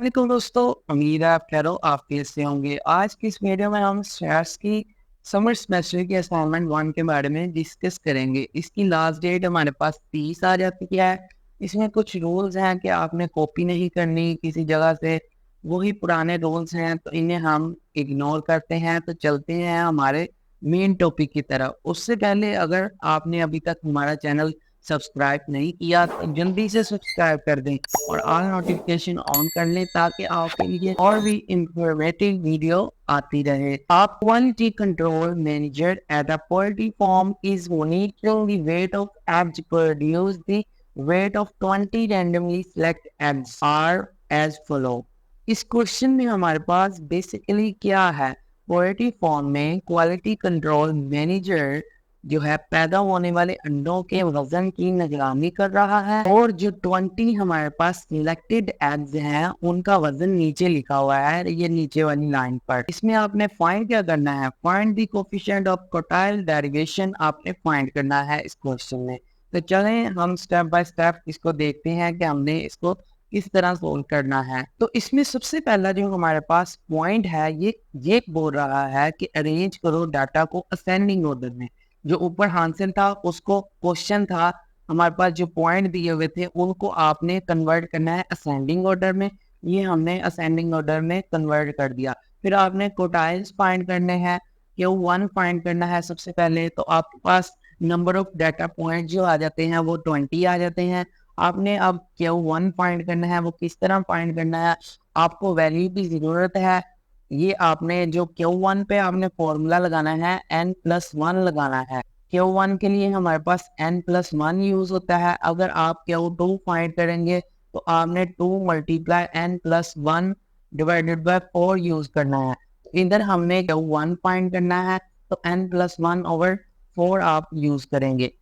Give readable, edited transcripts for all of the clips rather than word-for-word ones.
वालेकुम दोस्तों, उम्मीद है आप खैरो आफियत से होंगे। आज की इस वीडियो में हम स्ट्रैट्स की समर सेमेस्टर की असाइनमेंट 1 के बारे में डिस्कस करेंगे। इसकी लास्ट डेट हमारे पास 30 आ जाती है। इसमें कुछ रूल्स हैं कि आपने कॉपी नहीं करनी किसी जगह से, वही पुराने रूल्स हैं तो इन्हें हम इग्नोर करते हैं। तो चलते हैं हमारे मेन टॉपिक की तरफ। उससे पहले अगर आपने अभी तक हमारा चैनल सब्सक्राइब नहीं किया तो जल्दी से सब्सक्राइब कर दें और ऑल नोटिफिकेशन ऑन कर लें ताकि आपके लिए और भी इंफॉर्मेटिव वीडियो आती रहे। आप quality control manager at a poultry farm is monitoring the weight of eggs produced. The weight of 20 randomly select eggs are as follow. इस क्वेश्चन में हमारे पास बेसिकली क्या है, पोल्ट्री फार्म में क्वालिटी कंट्रोल मैनेजर जो है पैदा होने वाले अंडों के वजन की निगरानी कर रहा है और जो 20 हमारे पास सिलेक्टेड एग्स हैं उनका वजन नीचे लिखा हुआ है, ये नीचे वाली लाइन पर। इसमें आपने फाइंड क्या करना है, find the coefficient of quartile derivation आपने फाइंड करना है इस क्वेश्चन में। तो चलें हम स्टेप बाय स्टेप इसको देखते हैं कि हमने इसको किस तरह सोल्व करना है। तो इसमें सबसे पहला जो हमारे पास पॉइंट है ये बोल रहा है कि अरेंज करो डाटा को असेंडिंग ऑर्डर में। जो ऊपर हासिल था उसको क्वेश्चन था, हमारे पास जो पॉइंट दिए हुए थे उनको आपने कन्वर्ट करना है असेंडिंग ऑर्डर में। ये हमने असेंडिंग ऑर्डर में कन्वर्ट कर दिया। फिर आपने क्वोटाइल्स फाइंड करने हैं, Q1 फाइंड करना है सबसे पहले। तो आपके पास नंबर ऑफ डाटा पॉइंट जो आ जाते हैं वो 20 आ जाते हैं। आपने अब Q1 फाइंड करना है, वो किस तरह फाइंड करना है, आपको वैल्यू की ज़रूरत है। ये आपने जो Q1 पे आपने फॉर्मूला लगाना है n+1 लगाना है। Q1 के लिए हमारे पास n+1 यूज होता है। अगर आप Q2 फाइंड करेंगे तो आपने 2 multiply n+1 divided by 4 use करना है। इधर हमने Q1 फाइंड करना है तो n+1/4 आप यूज करेंगे।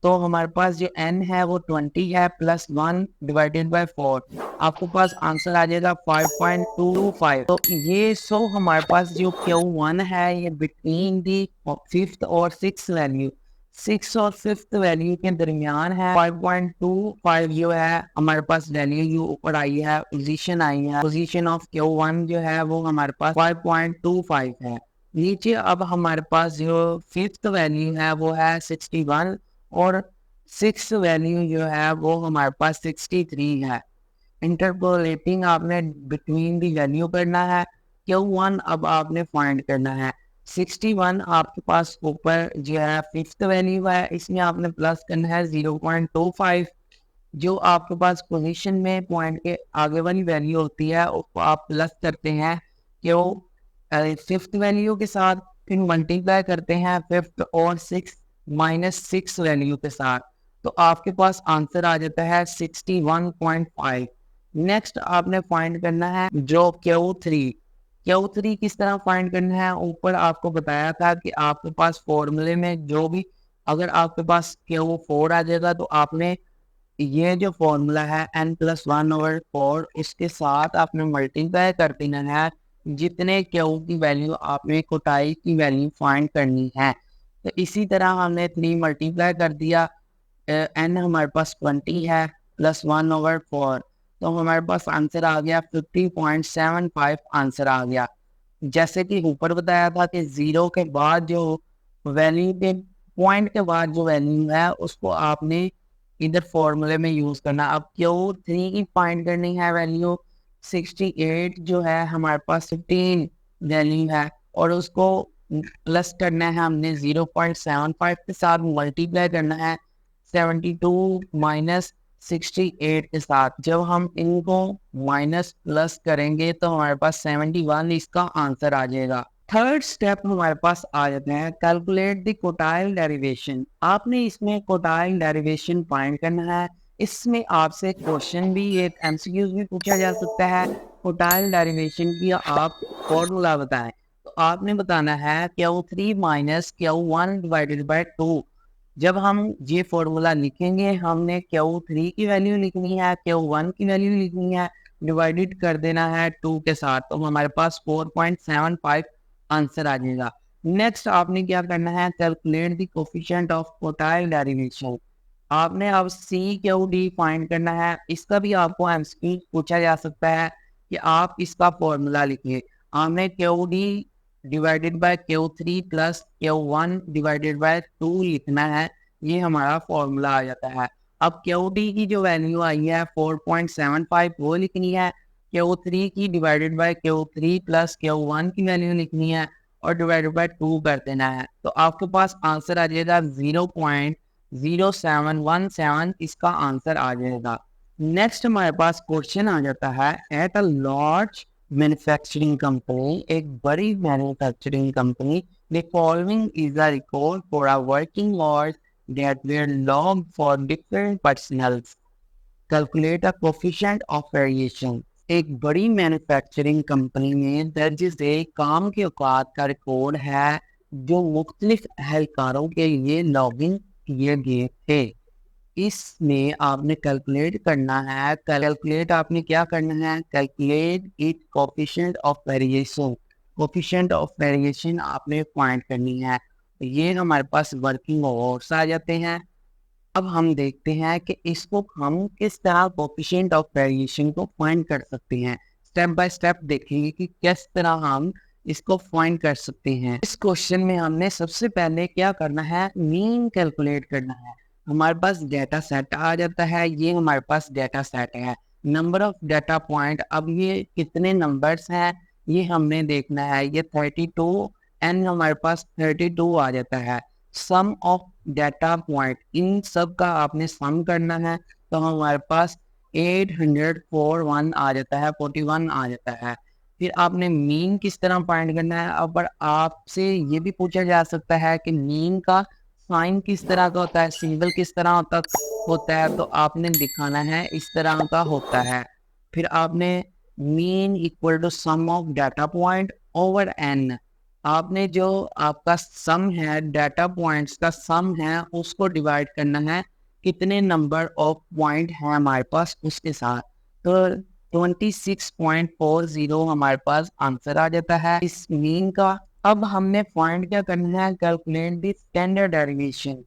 तो हमारे पास जो n है वो 20 है प्लस 1 डिवाइडेड बाय 4, आपके पास आंसर आ जाएगा 5.25। तो ये हमारे पास जो Q1 है ये बिटवीन दी फिफ्थ और सिक्स वैल्यू, सिक्स और फिफ्थ वैल्यू के दरमियान है। 5.25 जो है हमारे पास वैल्यू जो ऊपर आई है, पोजीशन आई है, पोजीशन ऑफ Q1 जो है वो हमारे पास 5.25 है। नीचे अब हमारे पास जो फिफ्थ वैल्यू है वो है 61 और सिक्स वैल्यू जो है वो हमारे पास 63 है। इंटरपोलेटिंग आपने बिटवीन दी वैल्यू करना है। Q1 अब आपने फाइंड करना है। 61 आपके पास ऊपर जो है फिफ्थ वैल्यू है, इसमें आपने प्लस करना है 0.25। जो आपके पास पोजीशन में पॉइंट के आगे वाली वैल्यू होती है उसको आप प्लस करते हैं क्यों फिफ्थ वैल्यू के साथ, फिर मल्टीप्लाई करते हैं फिफ्थ और सिक्स माइनस सिक्स वैल्यू के साथ। तो आपके पास आंसर आ जाता है 61.5। नेक्स्ट आपने फाइंड करना है जो Q3। Q3 किस तरह फाइंड करना है, ऊपर आपको बताया था कि आपके पास फॉर्मूले में जो भी, अगर आपके पास Q4 आ जाएगा तो आपने ये जो फॉर्मूला है n+1/4 इसके साथ आपने मल्टीप्लाई कर देना है जितने Q की वैल्यू आपने कोटाई की वैल्यू फाइंड करनी है। तो इसी तरह हमने 3 मल्टीप्लाई कर दिया, n हमारे पास 20 है +1/4, तो हमारे पास आंसर आ गया 50.75 आंसर आ गया। जैसे कि ऊपर बताया था कि जीरो के बाद जो वैल्यू के पॉइंट के बाद जो वैल्यू है उसको आपने इधर फॉर्मूले में यूज करना। अब Q3 की फाइंड करनी है वैल्यू 68 जो है हमारे पास 15 वैल्यू है और उसको प्लस करना है हमने 0.75 के साथ, मल्टीप्लाई करना है 72 माइनस 68 के साथ। जब हम इनको माइनस प्लस करेंगे तो हमारे पास 71 इसका आंसर आ जाएगा। थर्ड स्टेप हमारे पास आ जाते हैं कैलकुलेट द कोटाइल डेरिवेशन। आपने इसमें कोटाइल डेरिवेशन फाइंड करना है। इसमें आपसे क्वेश्चन भी, एक एमसीक्यूज भी पूछा जा सकता है। कोटाइल डेरिवेशन की आप फॉर्मूला बताएं। तो आपने बताना है Q3 minus Q1 divided by 2। जब हम ये फॉर्मूला लिखेंगे हमने Q3 की वैल्यू लिखनी है, Q1 की वैल्यू लिखनी है, डिवाइडेड कर देना है 2 के साथ, तो हमारे पास 4.75 आंसर आ जाएगा। नेक्स्ट आपने क्या करना है, calculate the coefficient of quartile derivation. आपने अब CQD फाइंड करना है। इसका भी आपको एमसीक्यू पूछा जा सकता है कि आप इसका फॉर्मूला लिखिए। हमने Q D divided by Q three plus Q one divided by 2 लिखना है, ये हमारा फॉर्मूला आ जाता है। अब क्यू डी की जो वैल्यू आई है 4.75 वो लिखनी है, क्यू थ्री की divided by Q three plus Q one की वैल्यू लिखनी है और डिवाइडेड बाय 2 कर देना है, तो आपके पास आंसर आ जाएगा 0.0717, इसका आंसर आ जाएगा। नेक्स्ट हमारे पास क्वेश्चन आ जाता है, at a large manufacturing company, एक बड़ी manufacturing company, the following is a record for a working hours that were logged for different personnels. Calculate a coefficient of variation. एक बड़ी मैन्युफैक्चरिंग कंपनी में दर्ज झेल काम के औकात का रिकॉर्ड है जो मुख्तलिफ एहलकारों के लिए लॉगिंग किए गए थे। इसमें आपने कैलकुलेट करना है, कैलकुलेट आपने क्या करना है, calculate it coefficient of variation. Coefficient of variation आपने फाइंड करनी है। ये हमारे पास वर्किंग आवर्स आ जाते हैं। अब हम देखते हैं कि इसको हम किस तरह कोफिशिएंट ऑफ वेरिएशन को फाइंड कर सकते हैं। स्टेप बाय स्टेप देखेंगे कि किस तरह हम इसको फाइंड कर सकते हैं। इस क्वेश्चन में हमने सबसे पहले क्या करना है, मीन कैलकुलेट करना है। हमारे पास डाटा सेट आ जाता है, ये हमारे पास डाटा सेट है। नंबर ऑफ डाटा पॉइंट, अब ये कितने नंबर्स हैं ये हमने देखना है। ये 32 एन हमारे पास 32 आ जाता है। सम ऑफ डाटा पॉइंट, इन सब का आपने सम करना है, तो हमारे पास 841 आ जाता है, 41 आ जाता है। फिर आपने मीन किस तरह फाइंड करना है। अब आपसे ये भी पूछा जा सकता है कि मीन का साइन किस तरह का होता है, सिंबल किस तरह होता है, तो आपने दिखाना है इस तरह का होता है। फिर आपने mean equal to sum of data point over n, आपने जो आपका सम है, डाटा पॉइंट्स का सम है, उसको डिवाइड करना है कितने नंबर ऑफ पॉइंट हैं हमारे पास उसके साथ, तो 26.40 हमारे पास आंसर आ जाता है इस मीन का। अब हमने फाइंड क्या करना है, कैलकुलेट द स्टैंडर्ड डेरिवेशन।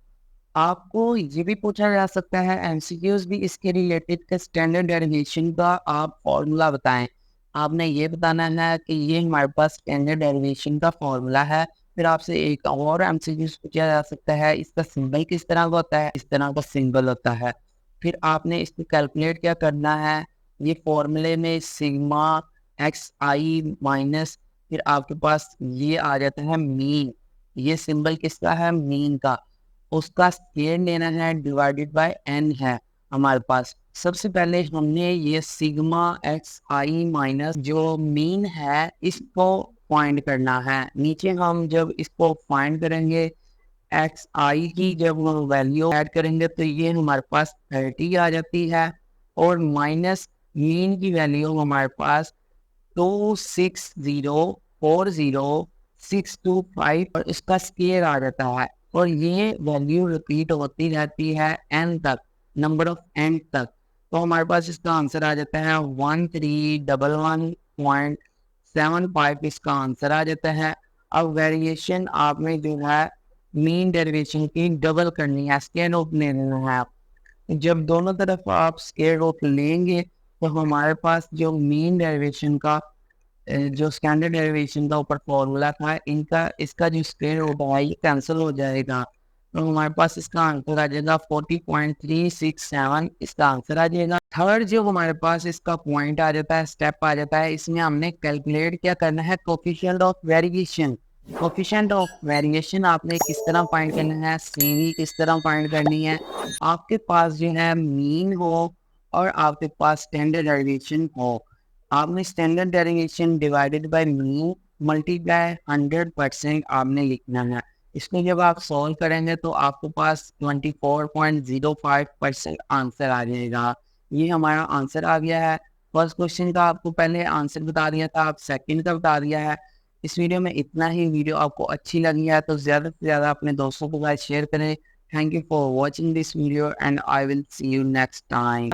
आपको ये भी पूछा जा सकता है, एमसीक्यूज भी इसके रिलेटेड के स्टैंडर्ड डेरिवेशन का आप फॉर्मूला बताएं। आपने ये बताना है कि ये हमारे पास स्टैंडर्ड डेरिवेशन का फॉर्मूला है। फिर आपसे एक और एमसीक्यूज पूछा जा सकता है, इसका सिंबल किस तरह का होता है, इस तरह का सिंबल होता है। फिर आपने इसको कैलकुलेट क्या करना है, ये फॉर्मूले में सिग्मा एक्स आई माइनस, फिर आपके पास ये आ जाता है मीन, ये सिंबल किसका है, मीन का, उसका स्क्वायर लेना है, डिवाइडेड बाय एन है हमारे पास। सबसे पहले हमने ये सिग्मा एक्स आई माइनस जो मीन है इसको फाइंड करना है। नीचे हम जब इसको फाइंड करेंगे, एक्स आई की जब हम वैल्यू ऐड करेंगे तो ये हमारे पास 30 आ जाती है, और माइनस मीन की वैल्यू हमारे पास 26040,625 और इसका स्क्वायर आ जाता है, और ये वैल्यू रिपीट होती रहती है एन तक, नंबर ऑफ एन तक। तो हमारे पास इसका आंसर आ जाता है 1311.75, इसका आंसर आ जाता है। अब वेरिएशन आपने जो है मीन डेरिवेशन की डबल करनी है, स्क्वायर रूट ले लेना है आप। जब दोनों तरफ आप स्क्वायर रूट लेंगे तो हमारे पास जो मीन डेरिवेशन का जो स्टैंडर्ड डेरिवेशन का ऊपर फॉर्मूला था, इनका इसका जो स्क्वायर रूट है ये कैंसिल हो जाएगा, तो हमारे पास इसका आंसर आ जाएगा 40.367, इसका आंसर आ जाएगा। थर्ड जो हमारे पास इसका पॉइंट आ जाता है, स्टेप आ जाता है, इसमें हमने कैलकुलेट क्या करना है, coefficient of variation. Coefficient of variation आपने किस तरह फाइंड करना है, सीवी किस तरह फाइंड करनी है। आपके पास जो है मीन हो और आपके पास स्टैंडर्ड डेरिवेशन हो, आपने standard derivation divided by mean multiply 100% आपने लिखना है। इसको जब आप सॉल्व करेंगे तो आपके पास 24.05% आंसर आ जाएगा। ये हमारा आंसर आ गया है। फर्स्ट क्वेश्चन का आपको पहले आंसर बता दिया था, आप सेकंड का बता दिया है। इस वीडियो में इतना ही। वीडियो आपको अच्छी लगी है तो ज़्यादा से ज़्यादा अपने दोस्तों को शेयर करें। Thank you for watching this video and I will see you next time.